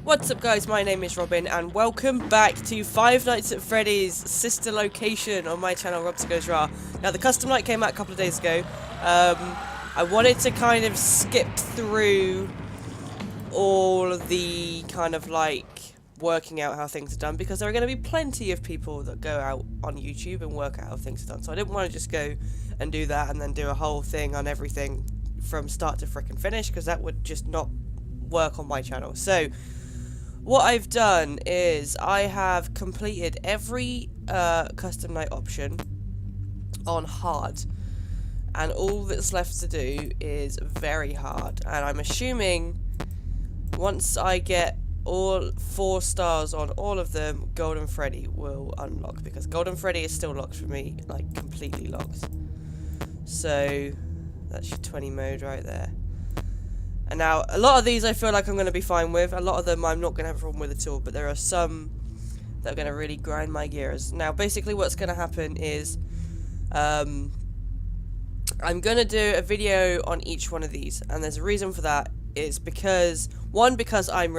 What's up guys, my name is Robin and welcome back to Five Nights at Freddy's sister location on my channel, Robster Goes Raw. Now the custom night came out a couple of days ago. I wanted to kind of skip through all of the kind of like working out how things are done, because there are going to be plenty of people that go out on YouTube and work out how things are done. So I didn't want to just go and do that and then do a whole thing on everything from start to frickin' finish, because that would just not work on my channel. So what I've done is I have completed every custom night option on hard, and all that's left to do is very hard. And I'm assuming once I get all 4 stars on all of them, Golden Freddy will unlock, because Golden Freddy is still locked for me, like completely locked. So that's your 20 mode right there. And now, a lot of these I feel like I'm going to be fine with. A lot of them I'm not going to have a problem with at all. But there are some that are going to really grind my gears. Now, basically what's going to happen is I'm going to do a video on each one of these. And there's a reason for that. Is because, one, because I'm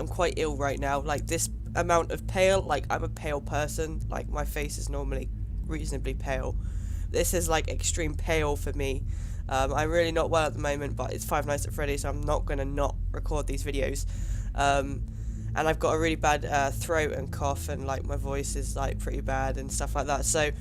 quite ill right now. Like, this amount of pale, like, I'm a pale person. Like, my face is normally reasonably pale. This is, like, extreme pale for me. I'm really not well at the moment, but it's Five Nights at Freddy's, so I'm not going to not record these videos. And I've got a really bad throat and cough, and like my voice is like pretty bad and stuff like that. So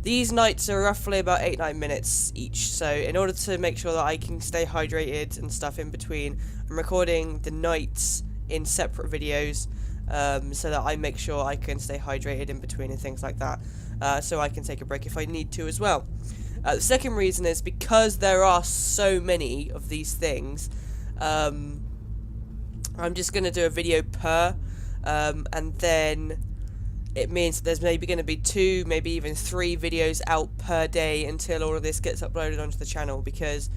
these nights are roughly about 8-9 minutes each. So in order to make sure that I can stay hydrated and stuff in between, I'm recording the nights in separate videos, so that I make sure I can stay hydrated in between and things like that. So I can take a break if I need to as well. The second reason is because there are so many of these things, I'm just going to do a video per, and then it means there's maybe going to be 2, maybe even 3 videos out per day until all of this gets uploaded onto the channel, because,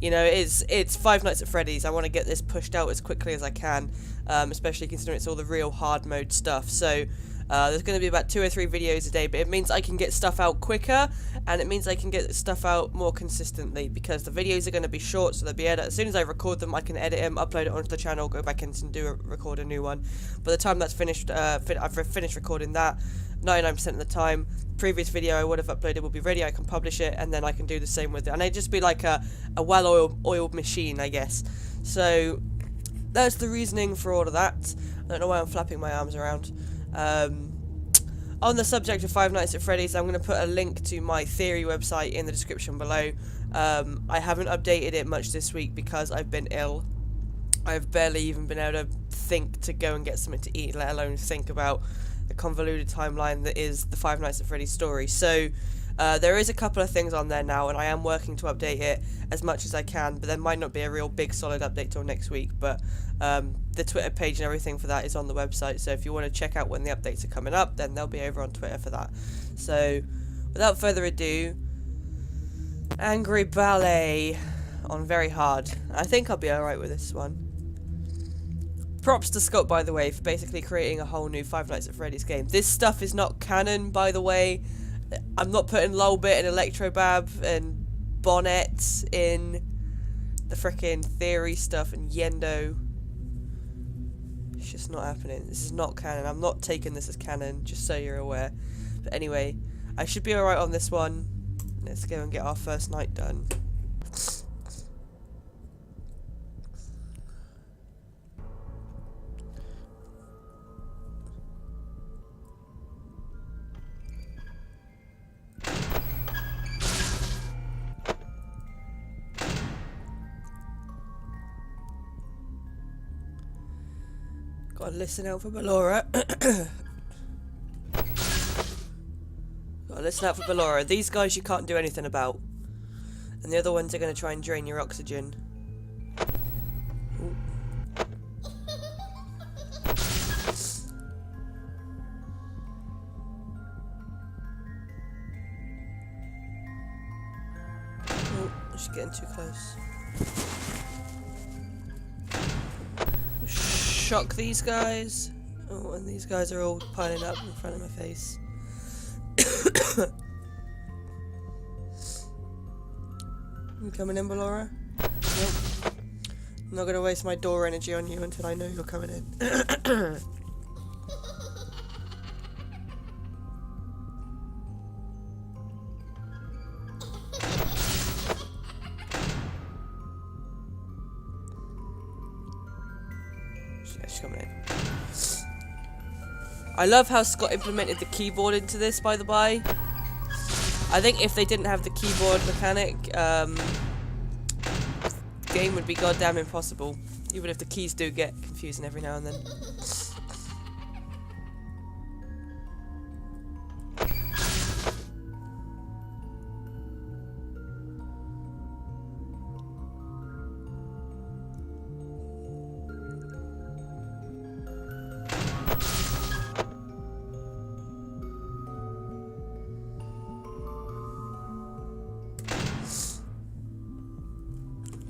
you know, it's Five Nights at Freddy's. I want to get this pushed out as quickly as I can, especially considering it's all the real hard mode stuff. So there's going to be about 2 or 3 videos a day, but it means I can get stuff out quicker, and it means I can get stuff out more consistently, because the videos are going to be short, so they'll be edited. As soon as I record them, I can edit them, upload it onto the channel, go back in and record a new one. By the time that's finished, I've finished recording that 99% of the time. Previous video I would have uploaded will be ready, I can publish it, and then I can do the same with it. And it'd just be like a well-oiled machine, I guess. So that's the reasoning for all of that. I don't know why I'm flapping my arms around. On the subject of Five Nights at Freddy's, I'm going to put a link to my theory website in the description below. I haven't updated it much this week because I've been ill. I've barely even been able to think to go and get something to eat, let alone think about the convoluted timeline that is the Five Nights at Freddy's story. So there is a couple of things on there now, and I am working to update it as much as I can, but there might not be a real big solid update till next week. But the Twitter page and everything for that is on the website, so if you want to check out when the updates are coming up, then they'll be over on Twitter for that. So without further ado, Angry Ballet on very hard. I think I'll be alright with this one. Props to Scott, by the way, for basically creating a whole new Five Nights at Freddy's game. This stuff is not canon, by the way. I'm not putting Lolbit and Electrobab and Bonnet in the frickin' theory stuff and Yendo. It's just not happening. This is not canon. I'm not taking this as canon, just so you're aware. But anyway, I should be alright on this one. Let's go and get our first night done. Gotta listen out for Ballora. Gotta listen out for Ballora. These guys you can't do anything about. And the other ones are gonna try and drain your oxygen. Ooh. Oh, she's getting too close. Shock these guys. Oh, and these guys are all piling up in front of my face. You coming in, Ballora? Nope. I'm not going to waste my door energy on you until I know you're coming in. Yeah, she's coming in. I love how Scott implemented the keyboard into this, by the by. I think if they didn't have the keyboard mechanic, the game would be goddamn impossible. Even if the keys do get confusing every now and then.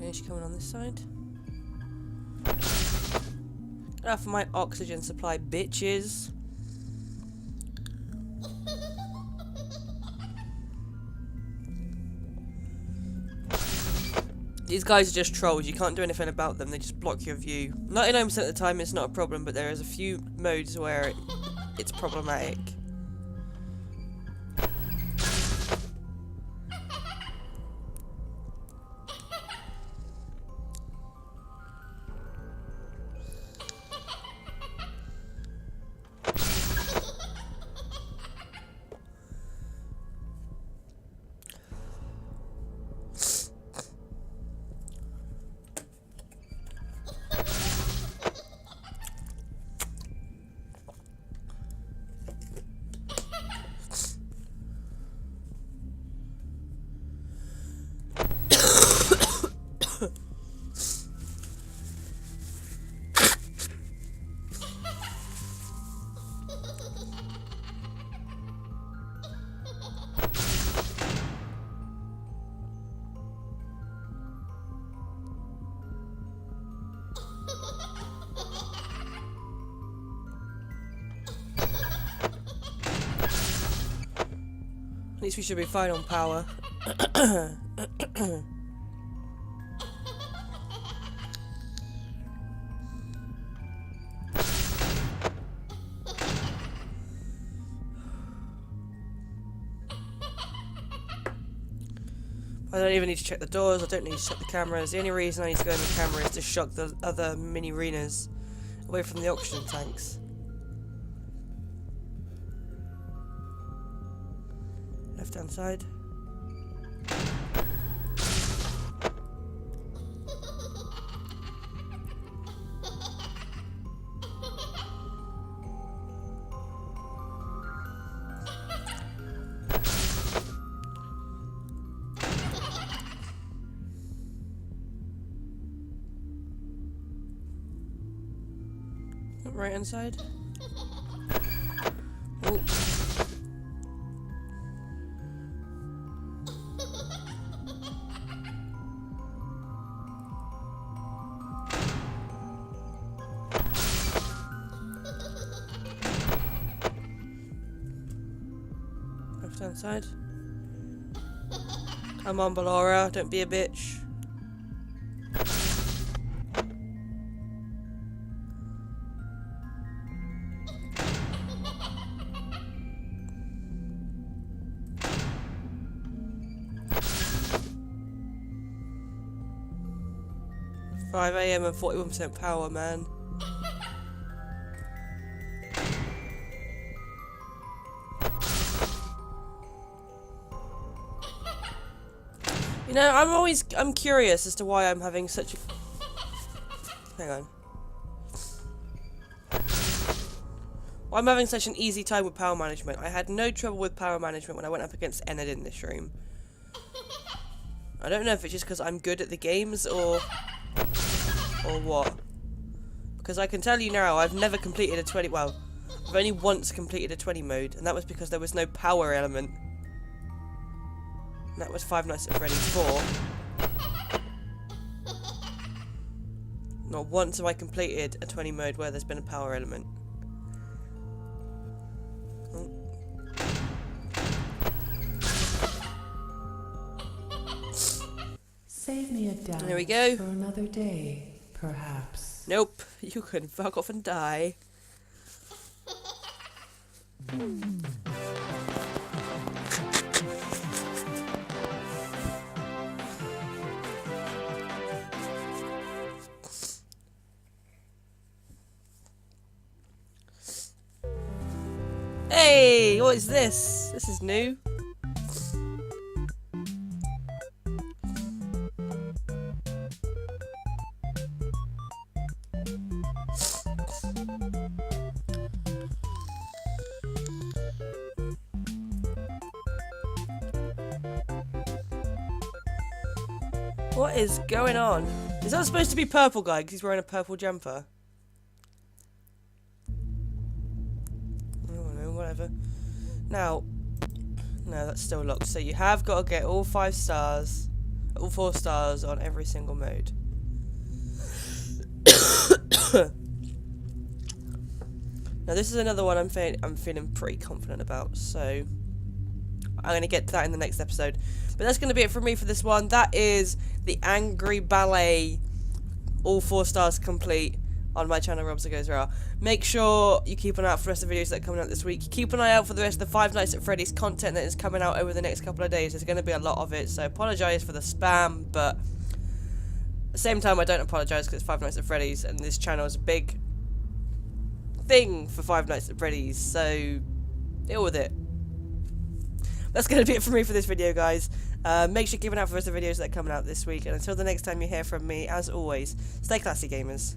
Is she coming on this side? Enough for my oxygen supply, bitches. These guys are just trolls. You can't do anything about them. They just block your view. 99% of the time it's not a problem, but there is a few modes where it's problematic. At least we should be fine on power. 'I don't even need to check the doors, I don't need to check the cameras. The only reason I need to go in the camera is to shock the other mini arenas away from the oxygen tanks. Left hand side. Right hand side. Oh. Left hand side. Come on, Ballora, don't be a bitch. $5 AM and 41% power, man. You know, I'm curious as to why I'm having such a... Hang on. Why I'm having such an easy time with power management. I had no trouble with power management when I went up against Ennard in this room. I don't know if it's just because I'm good at the games or what. Because I can tell you now, I've never completed a 20... Well, I've only once completed a 20 mode, and that was because there was no power element. And that was Five Nights at Freddy's 4. Not once have I completed a 20 mode where there's been a power element. Oh. Save me a dime There we go. for another day. perhaps. Nope, you can fuck off and die. Hey, what is this? This is new. What is going on? Is that supposed to be purple guy because he's wearing a purple jumper? I don't know, whatever. Now, no, that's still locked. So you have got to get all 5 stars, all 4 stars on every single mode. Now this is another one I'm feeling pretty confident about, so I'm going to get to that in the next episode. But that's going to be it from me for this one. That is the Angry Ballet, all 4 stars complete on my channel, Robs Goes Raw. Make sure you keep an eye out for the rest of the videos that are coming out this week. Keep an eye out for the rest of the Five Nights at Freddy's content that is coming out over the next couple of days. There's going to be a lot of it, so apologise for the spam, but at the same time I don't apologise because it's Five Nights at Freddy's and this channel is a big thing for Five Nights at Freddy's, so deal with it. That's going to be it for me for this video, guys. Make sure you keep an eye out for the rest of the videos that are coming out this week, and until the next time you hear from me, as always, stay classy, gamers.